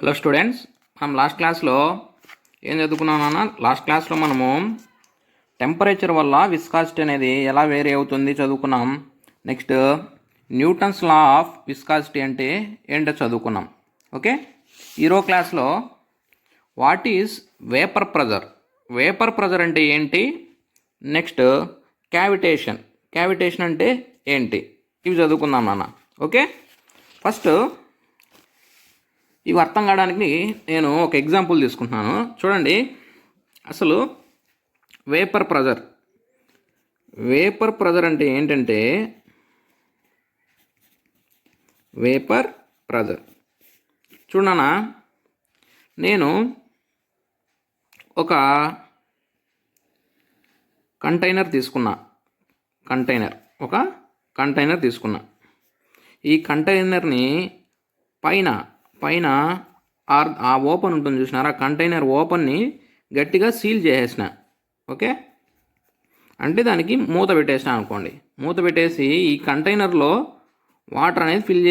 Hello students, మనం last క్లాస్లో ఏం చదువుకున్నామన్నా? లాస్ట్ క్లాస్లో మనము టెంపరేచర్ వల్ల విస్కాసిటీ అనేది ఎలా వేరీ అవుతుంది చదువుకున్నాం. Next Newton's law of viscosity అంటే ఏంటో చదువుకున్నాం. ఓకే, ఈరోజు క్లాస్లో what is vapour pressure, vapour pressure అంటే ఏంటి, నెక్స్ట్ క్యావిటేషన్ అంటే ఏంటి, ఇవి చదువుకుందాం నాన్న. ఓకే, ఫస్ట్ ఇవి అర్థం కావడానికి నేను ఒక ఎగ్జాంపుల్ తీసుకుంటున్నాను. చూడండి, అసలు వేపర్ ప్రెజర్ అంటే ఏంటంటే, వేపర్ ప్రెజర్ చూడనా, నేను ఒక కంటైనర్ తీసుకున్నా. ఈ కంటైనర్ని పైన ఆ ఓపెన్ ఉంటుంది చూసినారా, కంటైనర్ ఓపెన్ని గట్టిగా సీల్ చేసేసిన. ఓకే, అంటే దానికి మూత పెట్టేసిన అనుకోండి. మూత పెట్టేసి ఈ కంటైనర్లో వాటర్ అనేది ఫిల్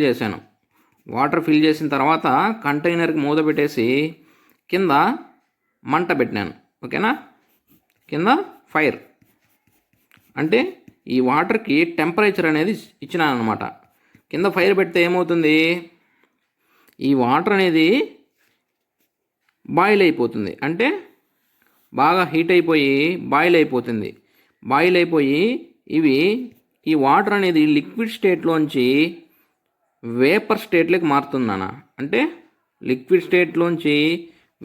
చేశాను. వాటర్ ఫిల్ చేసిన తర్వాత కంటైనర్కి మూత పెట్టేసి కింద మంట పెట్టినాను. ఓకేనా, కింద ఫైర్ అంటే ఈ వాటర్కి టెంపరేచర్ అనేది ఇచ్చినాను అనమాట. కింద ఫైర్ పెడితే ఏమవుతుంది, ఈ వాటర్ అనేది బాయిల్ అయిపోతుంది. అంటే బాగా హీట్ అయిపోయి బాయిల్ అయిపోయి ఈ వాటర్ అనేది లిక్విడ్ స్టేట్లోంచి వేపర్ స్టేట్లోకి మారుతుంది అన్న. అంటే లిక్విడ్ స్టేట్లోంచి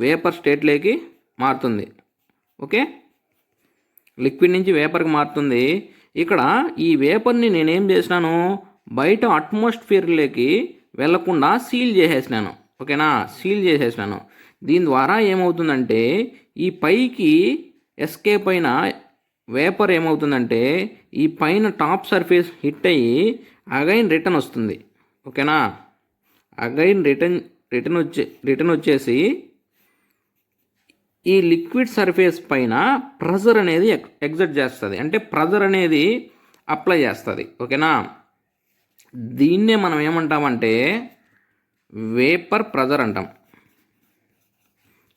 వేపర్ స్టేట్లోకి మారుతుంది. ఓకే, లిక్విడ్ నుంచి వేపర్కి మారుతుంది. ఇక్కడ ఈ వేపర్ని నేనేం చేసినాను, బయట అట్మాస్ఫియర్లోకి వెళ్లకుండా సీల్ చేసేసినాను. ఓకేనా, సీల్ చేసేసినాను. దీని ద్వారా ఏమవుతుందంటే ఈ పైకి ఎస్కేప్ అయిన వేపర్ ఏమవుతుందంటే ఈ పైన టాప్ సర్ఫేస్ హిట్ అయ్యి అగైన్ రిటర్న్ వస్తుంది. ఓకేనా, అగైన్ రిటర్న్ వచ్చేసి ఈ లిక్విడ్ సర్ఫేస్ పైన ప్రెజర్ అనేది ఎగ్జర్ట్ చేస్తుంది. అంటే ప్రెజర్ అనేది అప్లై చేస్తుంది. ఓకేనా, దీన్నే మనం ఏమంటామంటే వేపర్ ప్రెజర్ అంటాం.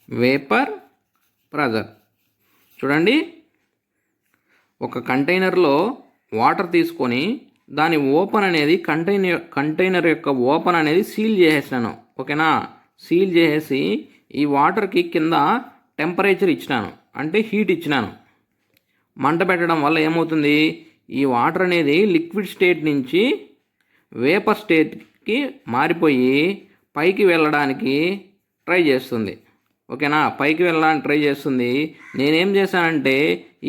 వేపర్ ప్రెజర్ చూడండి, ఒక కంటైనర్లో వాటర్ తీసుకొని దాని ఓపెన్ అనేది కంటైనర్ యొక్క ఓపెన్ అనేది సీల్ చేసేసినాను. ఓకేనా, సీల్ చేసేసి ఈ వాటర్కి కింద టెంపరేచర్ ఇచ్చినాను, అంటే హీట్ ఇచ్చినాను. మంట పెట్టడం వల్ల ఏమవుతుంది, ఈ వాటర్ అనేది లిక్విడ్ స్టేట్ నుంచి వేపర్ స్టేట్కి మారిపోయి పైకి వెళ్ళడానికి ట్రై చేస్తుంది. ఓకేనా, పైకి వెళ్ళడానికి ట్రై చేస్తుంది. నేనేం చేశానంటే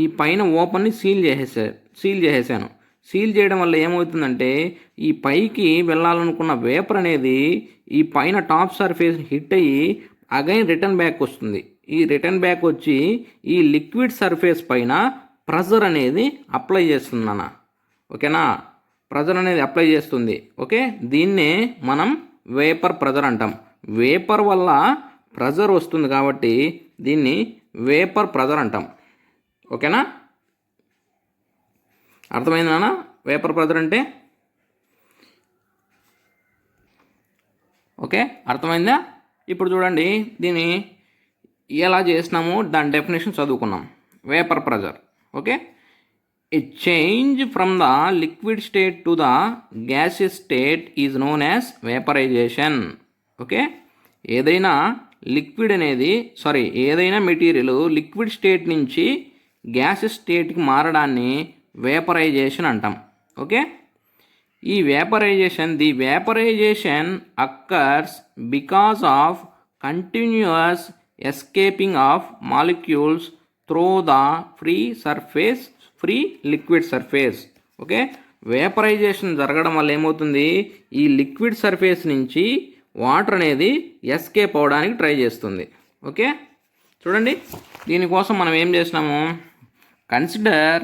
ఈ పైన ఓపెన్ని సీల్ చేసేసాను. సీల్ చేయడం వల్ల ఏమవుతుందంటే ఈ పైకి వెళ్ళాలనుకున్న వేపర్ అనేది ఈ పైన టాప్ సర్ఫేస్ హిట్ అయ్యి అగైన్ రిటర్న్ బ్యాక్ వస్తుంది. ఈ రిటర్న్ బ్యాక్ వచ్చి ఈ లిక్విడ్ సర్ఫేస్ పైన ప్రెజర్ అనేది అప్లై చేస్తుంది అన్న. ఓకేనా, ప్రెజర్ అనేది అప్లై చేస్తుంది. ఓకే, దీన్నే మనం వేపర్ ప్రెజర్ అంటాం. వేపర్ వల్ల ప్రెజర్ వస్తుంది కాబట్టి దీన్ని వేపర్ ప్రెజర్ అంటాం. ఓకేనా, అర్థమైందా వేపర్ ప్రెజర్ అంటే? ఓకే, అర్థమైందా? ఇప్పుడు చూడండి, దీన్ని ఎలా చేసినాము దాని డెఫినేషన్ చదువుకున్నాం. Vapour pressure, okay, a change from the liquid state to the gaseous state is known as vaporization. Okay, ఏదైనా మెటీరియల్ లిక్విడ్ స్టేట్ నుంచి గ్యాసెస్ స్టేట్కి మారడాన్ని వేపరైజేషన్ అంటాం. ఓకే, ఈ the vaporisation occurs because of continuous escaping of molecules through the free liquid surface. Okay, vaporisation జరగడం వల్ల ఏమవుతుంది, ఈ liquid surface నుంచి వాటర్ అనేది ఎస్కేప్ అవ్వడానికి ట్రై చేస్తుంది. ఓకే, చూడండి, దీనికోసం మనం ఏం చేసినాము, కన్సిడర్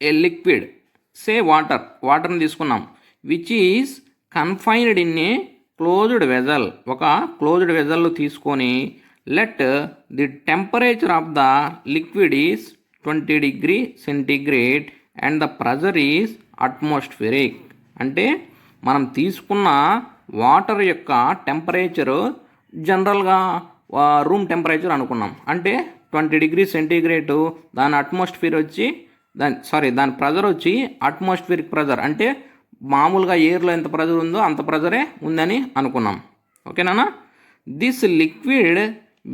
ఏ లిక్విడ్, సే వాటర్ని తీసుకున్నాం, which is confined in a closed vessel. ఒక క్లోజ్డ్ వెజల్లో తీసుకొని let the temperature of the liquid is 20 degree centigrade and the pressure is atmospheric. అంటే మనం తీసుకున్న వాటర్ యొక్క టెంపరేచరు జనరల్గా రూమ్ టెంపరేచర్ అనుకున్నాం. అంటే 20 degrees సెంటీగ్రేడ్ దాని అట్మాస్ఫియర్ వచ్చి దాని ప్రెజర్ వచ్చి అట్మాస్ఫియరిక్ ప్రెజర్, అంటే మామూలుగా ఎయిర్లో ఎంత ప్రెజర్ ఉందో అంత ప్రెజరే ఉందని అనుకున్నాం. ఓకేనా? This liquid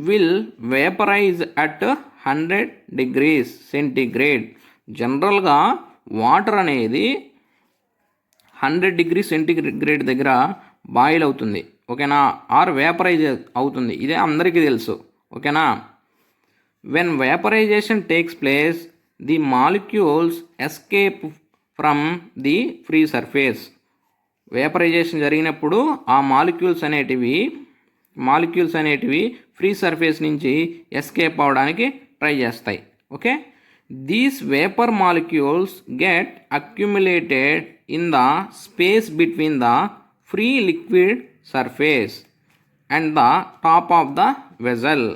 will vaporise at 100 degrees centigrade. జనరల్గా వాటర్ అనేది 100 degrees సెంటీగ్రేడ్ దగ్గర బాయిల్ అవుతుంది. ఓకేనా? ఆర్ వేపరైజ్ అవుతుంది. ఇదే అందరికీ తెలుసు. ఓకేనా? When vaporisation takes place the molecules escape from the free surface. Vaporisation జరిగినప్పుడు ఆ మాలిక్యూల్స్ అనేటివి ఫ్రీ సర్ఫేస్ నుంచి ఎస్కేప్ అవడానికి ట్రై చేస్తాయి. Okay, these vapour molecules get accumulated in the space between the free liquid surface and the top of the vessel.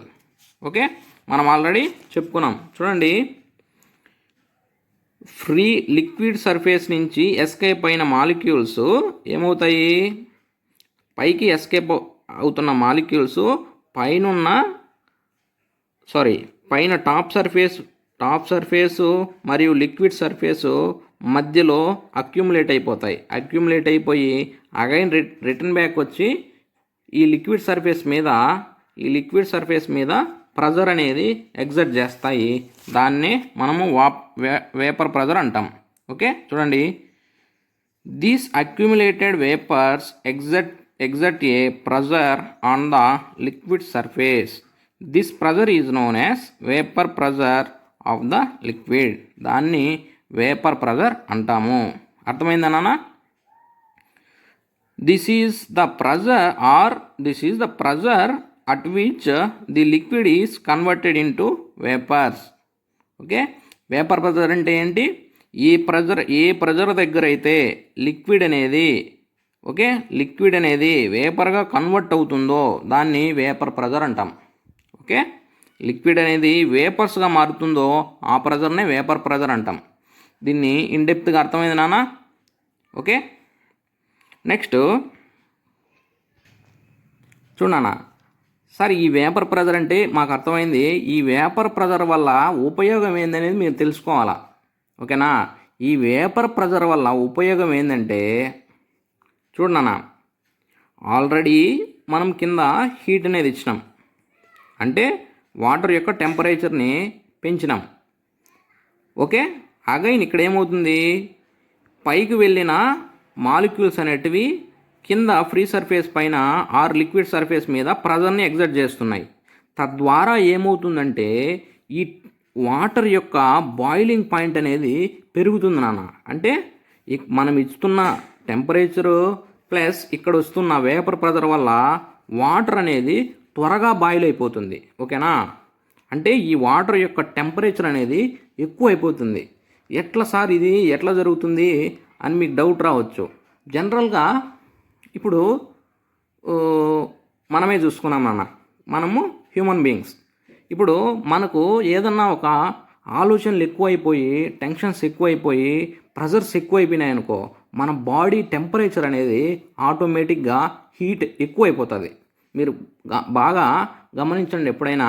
Okay, మనం already చెప్పుకున్నాం. చూడండి, free liquid surface నుంచి ఎస్కేప్ అయిన molecules ఏమవుతాయి? పైకి ఎస్కేప్ అవుతున్న మాలిక్యూల్స్ పైన టాప్ సర్ఫేసు మరియు లిక్విడ్ సర్ఫేసు మధ్యలో అక్యుములేట్ అయిపోయి అగైన్ రిటర్న్ బ్యాక్ వచ్చి ఈ లిక్విడ్ సర్ఫేస్ మీద ప్రెజర్ అనేది ఎగ్జర్ట్ చేస్తాయి. దాన్నే మనము వేపర్ ప్రెజర్ అంటాం. ఓకే, చూడండి, these accumulated vapours exert a pressure on the liquid surface. This pressure is known as vapor pressure of the liquid. దాన్ని వేపర్ ప్రెజర్ అంటాము. అర్థమైందా నాన్న? This is the pressure at which the liquid is converted into vapors. Okay, vapour pressure అంటే ఏంటి? ఏ pressure దగ్గర అయితే liquid అనేది వేపర్గా convert అవుతుందో దాన్ని వేపర్ ప్రెజర్ అంటాం. ఓకే, లిక్విడ్ అనేది వేపర్స్గా మారుతుందో ఆ ప్రెజర్నే వేపర్ ప్రెజర్ అంటాం. దీన్ని ఇన్డెప్త్గా అర్థమైంది నాన్న? ఓకే, నెక్స్ట్ చూడన్నా సార్, ఈ వేపర్ ప్రెజర్ అంటే మాకు అర్థమైంది. ఈ వేపర్ ప్రెజర్ వల్ల ఉపయోగం ఏందనేది మీరు తెలుసుకోవాలా. ఓకేనా? ఈ వేపర్ ప్రెజర్ వల్ల ఉపయోగం ఏంటంటే, చూడన్నా, ఆల్రెడీ మనం కింద హీట్ అనేది ఇచ్చినాం, అంటే వాటర్ యొక్క టెంపరేచర్ని పెంచినాం. ఓకే, అగైన్ ఇక్కడ ఏమవుతుంది? పైకి వెళ్ళిన మాలిక్యూల్స్ అనేటివి కింద ఫ్రీ సర్ఫేస్ పైన ఆర్ లిక్విడ్ సర్ఫేస్ మీద ప్రెజర్ని ఎగ్జర్ట్ చేస్తున్నాయి. తద్వారా ఏమవుతుందంటే ఈ వాటర్ యొక్క బాయిలింగ్ పాయింట్ అనేది పెరుగుతుంది నాన్న. అంటే మనం ఇస్తున్న టెంపరేచరు ప్లస్ ఇక్కడ వస్తున్న వేపర్ ప్రెజర్ వల్ల వాటర్ అనేది త్వరగా బాయిల్ అయిపోతుంది. ఓకేనా? అంటే ఈ వాటర్ యొక్క టెంపరేచర్ అనేది ఎక్కువ అయిపోతుంది. ఎట్లా సార్ ఇది ఎట్లా జరుగుతుంది అని మీకు డౌట్ రావచ్చు. జనరల్గా ఇప్పుడు మనమే చూసుకున్నాం నాన్న, మనము హ్యూమన్ బీయింగ్స్. ఇప్పుడు మనకు ఏదన్నా ఒక ఆలోచనలు ఎక్కువైపోయి, టెన్షన్స్ ఎక్కువైపోయి, ప్రెజర్స్ ఎక్కువైపోయినాయి అనుకో, మన బాడీ టెంపరేచర్ అనేది ఆటోమేటిక్గా హీట్ ఎక్కువైపోతుంది. మీరు బాగా గమనించండి. ఎప్పుడైనా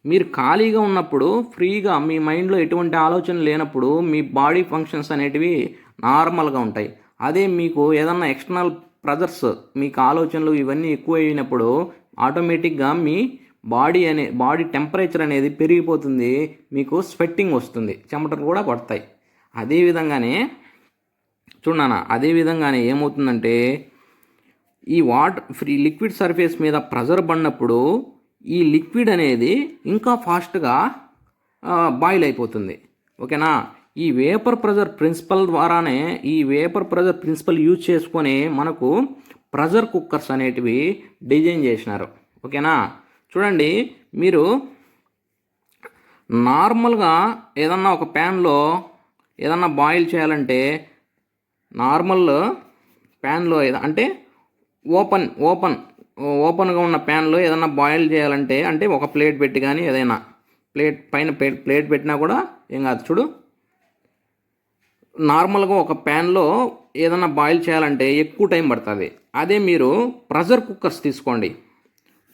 మీరు ఖాళీగా ఉన్నప్పుడు, ఫ్రీగా మీ మైండ్లో ఎటువంటి ఆలోచన లేనప్పుడు మీ బాడీ ఫంక్షన్స్ అనేటివి నార్మల్గా ఉంటాయి. అదే మీకు ఏదన్నా ఎక్స్టర్నల్ ప్రెజర్స్, మీకు ఆలోచనలు ఇవన్నీ ఎక్కువైనప్పుడు ఆటోమేటిక్గా మీ బాడీ టెంపరేచర్ అనేది పెరిగిపోతుంది, మీకు స్వెట్టింగ్ వస్తుంది, చెమటలు కూడా పడతాయి. అదేవిధంగానే ఏమవుతుందంటే ఈ లిక్విడ్ సర్ఫేస్ మీద ప్రెజర్ పడినప్పుడు ఈ లిక్విడ్ అనేది ఇంకా ఫాస్ట్గా బాయిల్ అయిపోతుంది. ఓకేనా? ఈ వేపర్ ప్రెజర్ ప్రిన్సిపల్ యూజ్ చేసుకొని మనకు ప్రెజర్ కుక్కర్స్ అనేటివి డిజైన్ చేసినారు. ఓకేనా? చూడండి, మీరు నార్మల్గా ఏదన్నా ఒక ప్యాన్లో ఏదన్నా బాయిల్ చేయాలంటే, నార్మల్ ప్యాన్లో అంటే ఓపెన్గా ఉన్న ప్యాన్లో ఏదన్నా బాయిల్ చేయాలంటే, అంటే ఒక ప్లేట్ పెట్టి కానీ ఏదైనా ప్లేట్ పెట్టినా కూడా ఏం కాదు. చూడు, నార్మల్గా ఒక ప్యాన్లో ఏదన్నా బాయిల్ చేయాలంటే ఎక్కువ టైం పడుతుంది. అదే మీరు ప్రెషర్ కుక్కర్స్ తీసుకోండి.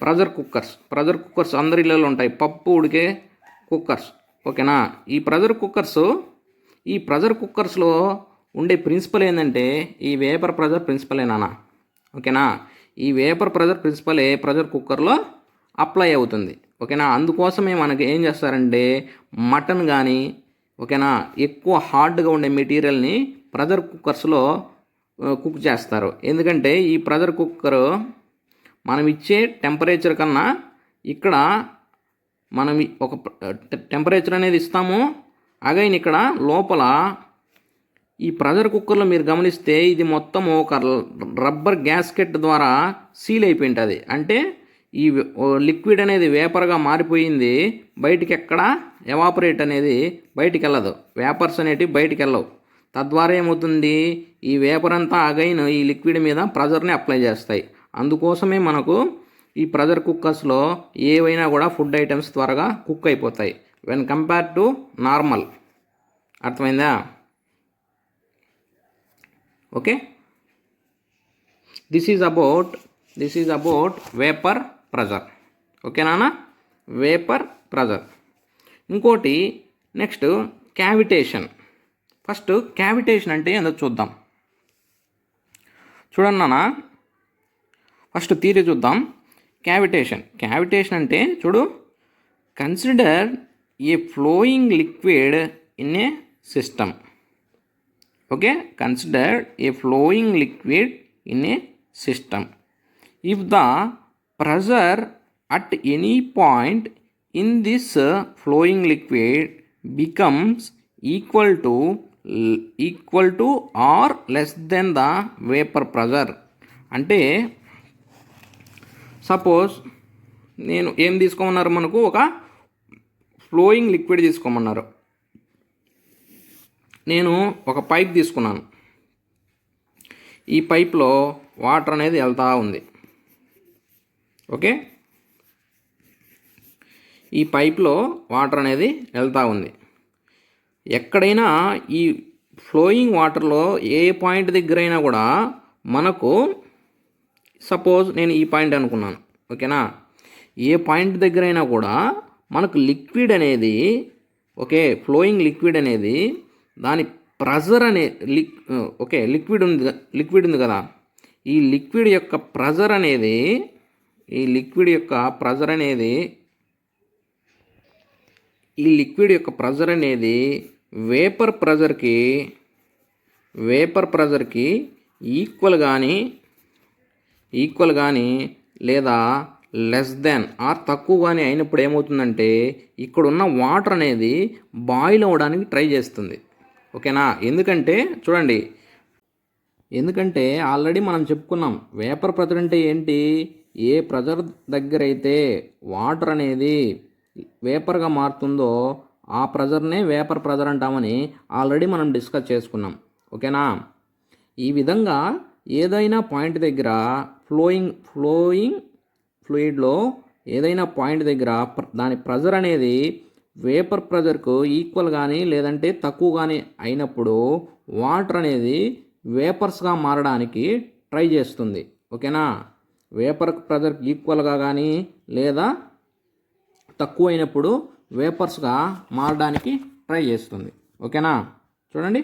ప్రెషర్ కుక్కర్స్ అందరి ఇళ్ళలో ఉంటాయి, పప్పు ఉడికే కుక్కర్స్. ఓకేనా. ఈ ప్రెషర్ కుక్కర్స్లో ఉండే ప్రిన్సిపల్ ఏంటంటే ఈ వేపర్ ప్రెషర్ ప్రిన్సిపలే నాన్న. ఓకేనా. ఈ వేపర్ ప్రెషర్ ప్రిన్సిపలే ప్రెషర్ కుక్కర్లో అప్లై అవుతుంది. ఓకేనా. అందుకోసమే మనకి ఏం చేస్తారంటే మటన్ కానీ, ఓకేనా, ఎక్కువ హార్డ్గా ఉండే మెటీరియల్ని ప్రెషర్ కుక్కర్స్లో కుక్ చేస్తారు. ఎందుకంటే ఈ ప్రెషర్ కుక్కర్ మనం ఇచ్చే టెంపరేచర్ కన్నా ఇక్కడ మనం ఒక టెంపరేచర్ అనేది ఇస్తాము. అగైన్ ఇక్కడ లోపల ఈ ప్రెషర్ కుక్కర్లో మీరు గమనిస్తే ఇది మొత్తం ఒక రబ్బర్ గ్యాస్కెట్ ద్వారా సీల్ అయిపోయి ఉంటుంది. అంటే ఈ లిక్విడ్ అనేది వేపర్గా మారిపోయింది, బయటికి ఎక్కడ ఎవాపరేట్ అనేది బయటికి వెళ్ళదు, వేపర్స్ అనేటివి బయటికి వెళ్ళవు. తద్వారా ఏమవుతుంది, ఈ వేపర్ అంతా అగైన్ ఈ లిక్విడ్ మీద ప్రెషర్ని అప్లై చేస్తాయి. అందుకోసమే మనకు ఈ ప్రెషర్ కుక్కర్స్లో ఏవైనా కూడా ఫుడ్ ఐటమ్స్ త్వరగా కుక్ అయిపోతాయి వెన్ కంపేర్ టు నార్మల్. అర్థమైందా? Okay. This is about vapour pressure. Okay నాన్న, వేపర్ ప్రెషర్. ఇంకోటి నెక్స్ట్ క్యావిటేషన్. ఫస్ట్ క్యావిటేషన్ అంటే ఏందో చూద్దాం. చూడండి నాన్న, ఫస్ట్ థియరీ చూద్దాం. క్యావిటేషన్ అంటే చూడు, consider A flowing liquid in a system. Okay, consider A flowing liquid in a system. If the pressure at any point in this flowing liquid becomes equal to or less than the vapor pressure. అంటే suppose నేను ఏం తీసుకోమన్నారు, మనకు ఒక flowing liquid తీసుకోమన్నారు. నేను ఒక pipe తీసుకున్నాను. ఈ పైప్లో water అనేది వెళ్తూ ఉంది. ఓకే, ఈ పైప్లో వాటర్ అనేది వెళ్తూ ఉంది. ఎక్కడైనా ఈ ఫ్లోయింగ్ వాటర్లో ఏ పాయింట్ దగ్గర అయినా కూడా మనకు, సపోజ్ నేను ఈ పాయింట్ అనుకున్నాను. ఓకేనా, ఏ పాయింట్ దగ్గర అయినా కూడా మనకు లిక్విడ్ అనేది, ఓకే, ఫ్లోయింగ్ లిక్విడ్ అనేది దాని ప్రెషర్ అనే లిక్విడ్ ఉంది కదా, ఈ లిక్విడ్ యొక్క ప్రెషర్ అనేది వేపర్ ప్రెషర్కి ఈక్వల్ కానీ లేదా లెస్ దెన్ ఆర్ తక్కువ కానీ అయినప్పుడు ఏమవుతుందంటే ఇక్కడున్న వాటర్ అనేది బాయిల్ అవ్వడానికి ట్రై చేస్తుంది. ఓకేనా. ఎందుకంటే ఆల్రెడీ మనం చెప్పుకున్నాం, వేపర్ ప్రెషర్ అంటే ఏంటి, ఏ ప్రెషర్ దగ్గర అయితే వాటర్ అనేది వేపర్గా మారుతుందో ఆ ప్రెషర్నే వేపర్ ప్రెషర్ అంటామని ఆల్రెడీ మనం డిస్కస్ చేసుకున్నాం. ఓకేనా. ఈ విధంగా ఏదైనా పాయింట్ దగ్గర ఫ్లోయింగ్ ఫ్లూయిడ్లో ఏదైనా పాయింట్ దగ్గర దాని ప్రెషర్ అనేది వేపర్ ప్రెషర్కు ఈక్వల్ కానీ లేదంటే తక్కువ కానీ అయినప్పుడు వాటర్ అనేది వేపర్స్గా మారడానికి ట్రై చేస్తుంది. ఓకేనా. వేపర్ ప్రెషర్కి ఈక్వల్గా కానీ లేదా తక్కువ అయినప్పుడు వేపర్స్గా మారడానికి ట్రై చేస్తుంది. ఓకేనా. చూడండి,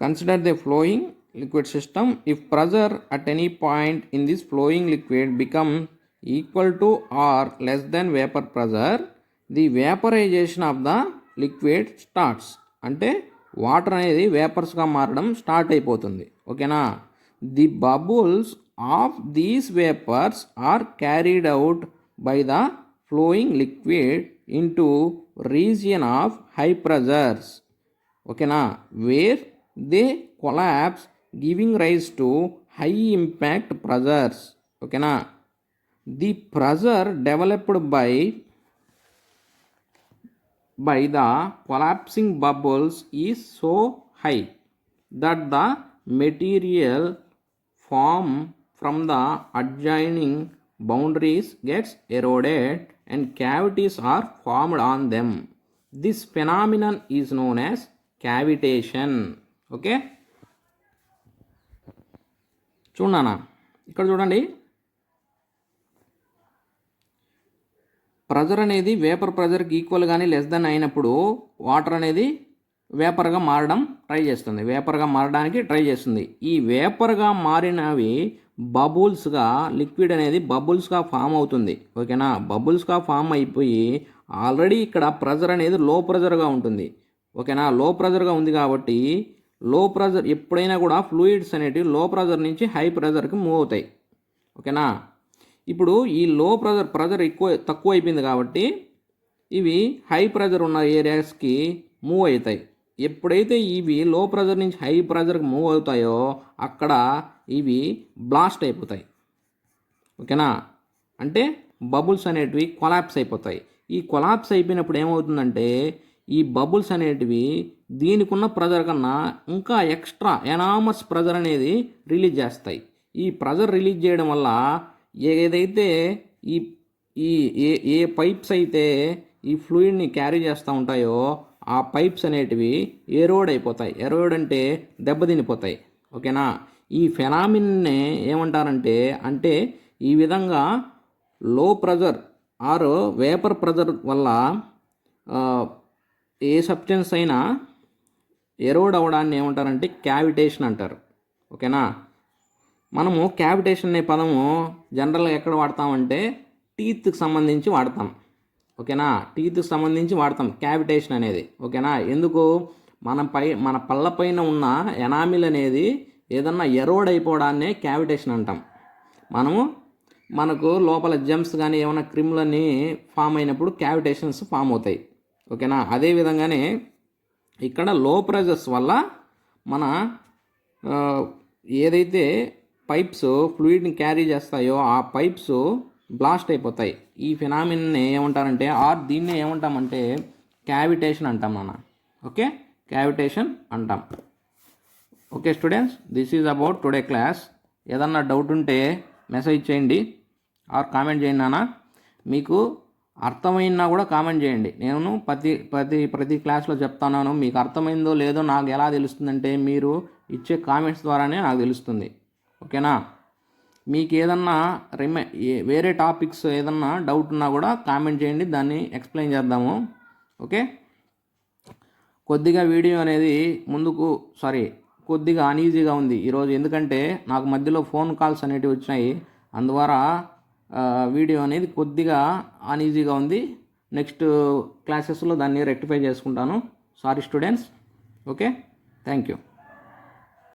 consider the flowing liquid system. If pressure at any point in this flowing liquid become equal to or less than vapour pressure, the vaporisation of the liquid starts. అంటే వాటర్ అనేది వేపర్స్గా మారడం స్టార్ట్ అయిపోతుంది. ఓకేనా. The bubbles of these vapours are carried out by the flowing liquid into region of high pressures. ఓకేనా, where they collapse giving rise to high impact pressures. ఓకేనా. The pressure developed by the collapsing bubbles is so high that the material formed from the adjoining boundaries gets eroded and cavities are formed on them. This phenomenon is known as cavitation. Okay, చూడనా ఇక్కడ చూడండి, pressure అనేది vapour ప్రెజర్కి equal కానీ less than అయినప్పుడు water అనేది వేపర్గా మారడం వేపర్గా మారడానికి ట్రై చేస్తుంది. ఈ వేపర్గా మారినవి బబుల్స్గా, లిక్విడ్ అనేది బబుల్స్గా ఫామ్ అవుతుంది. ఓకేనా, బబుల్స్గా ఫామ్ అయిపోయి ఆల్రెడీ ఇక్కడ ప్రెజర్ అనేది లో ప్రెజర్గా ఉంటుంది. ఓకేనా, లో ప్రెజర్గా ఉంది కాబట్టి లో ప్రెజర్ ఎప్పుడైనా కూడా ఫ్లూయిడ్స్ అనేటివి లో ప్రెజర్ నుంచి హై ప్రెజర్కి మూవ్ అవుతాయి. ఓకేనా, ఇప్పుడు ఈ లో ప్రెజర్ తక్కువ అయిపోయింది కాబట్టి ఇవి హై ప్రెజర్ ఉన్న ఏరియాస్కి మూవ్ అవుతాయి. ఎప్పుడైతే ఇవి లో ప్రెజర్ నుంచి హై ప్రెజర్కి మూవ్ అవుతాయో అక్కడ ఇవి బ్లాస్ట్ అయిపోతాయి. ఓకేనా, అంటే బబుల్స్ అనేటివి కొలాప్స్ అయిపోతాయి. ఈ కొలాప్స్ అయిపోయినప్పుడు ఏమవుతుందంటే ఈ బబుల్స్ అనేటివి దీనికి ఉన్న ప్రెజర్ కన్నా ఇంకా ఎక్స్ట్రా ఎనామస్ ప్రెజర్ అనేది రిలీజ్ చేస్తాయి. ఈ ప్రెజర్ రిలీజ్ చేయడం వల్ల ఏదైతే ఈ ఈ ఏ ఏ పైప్స్ అయితే ఈ ఫ్లూయిడ్ని క్యారీ చేస్తూ ఉంటాయో ఆ పైప్స్ అనేటివి ఎరోడ్ అయిపోతాయి. ఎరోడ్ అంటే దెబ్బతినిపోతాయి. ఓకేనా, ఈ ఫెనామిన్నే ఏమంటారంటే ఈ విధంగా లో ప్రెజర్ ఆర్ వేపర్ ప్రెజర్ వల్ల ఏ సబ్స్టెన్స్ అయినా ఎరోడ్ అవ్వడాన్ని ఏమంటారంటే క్యావిటేషన్ అంటారు. ఓకేనా, మనము క్యావిటేషన్ అనే పదము జనరల్గా ఎక్కడ వాడతామంటే టీత్కి సంబంధించి వాడతాం. ఓకేనా, టీత్కి సంబంధించి వాడతాం క్యావిటేషన్ అనేది. ఓకేనా, ఎందుకు మన పళ్ళ పైన ఉన్న ఎనామిల్ అనేది ఏదన్నా ఎరోడ్ అయిపోవడాన్నే క్యావిటేషన్ అంటాం. మనకు లోపల జెమ్స్ కానీ ఏమైనా క్రిములన్నీ ఫామ్ అయినప్పుడు క్యావిటేషన్స్ ఫామ్ అవుతాయి. ఓకేనా, అదేవిధంగానే ఇక్కడ లో ప్రెజర్స్ వల్ల మన ఏదైతే పైప్స్ ఫ్లూయిడ్ని క్యారీ చేస్తాయో ఆ పైప్స్ బ్లాస్ట్ అయిపోతాయి. ఈ ఫినామిన్ని ఏమంటారంటే దీన్నే ఏమంటామంటే క్యావిటేషన్ అంటాం నాన్న. ఓకే, క్యావిటేషన్ అంటాం. Okay students, this is about today class. ఏదన్నా డౌట్ ఉంటే మెసేజ్ చేయండి ఆర్ కామెంట్ చేయండి నాన్న. మీకు అర్థమైనా కూడా కామెంట్ చేయండి. నేను ప్రతి క్లాస్లో చెప్తాను. మీకు అర్థమైందో లేదో నాకు ఎలా తెలుస్తుందంటే మీరు ఇచ్చే కామెంట్స్ ద్వారానే నాకు తెలుస్తుంది. ఓకేనా, మీకు ఏదన్నా వేరే టాపిక్స్ ఏదన్నా డౌట్ ఉన్నా కూడా కామెంట్ చేయండి, దాన్ని ఎక్స్ప్లెయిన్ చేద్దాము. ఓకే, కొద్దిగా వీడియో అనేది కొద్దిగా అన్ఈజీగా ఉంది ఈరోజు, ఎందుకంటే నాకు మధ్యలో ఫోన్ కాల్స్ అనేటివి వచ్చినాయి. అందువల్ల వీడియో అనేది కొద్దిగా అన్ఈజీగా ఉంది. నెక్స్ట్ క్లాసెస్లో దాన్ని రెక్టిఫై చేసుకుంటాను. Sorry students. Okay, thank you.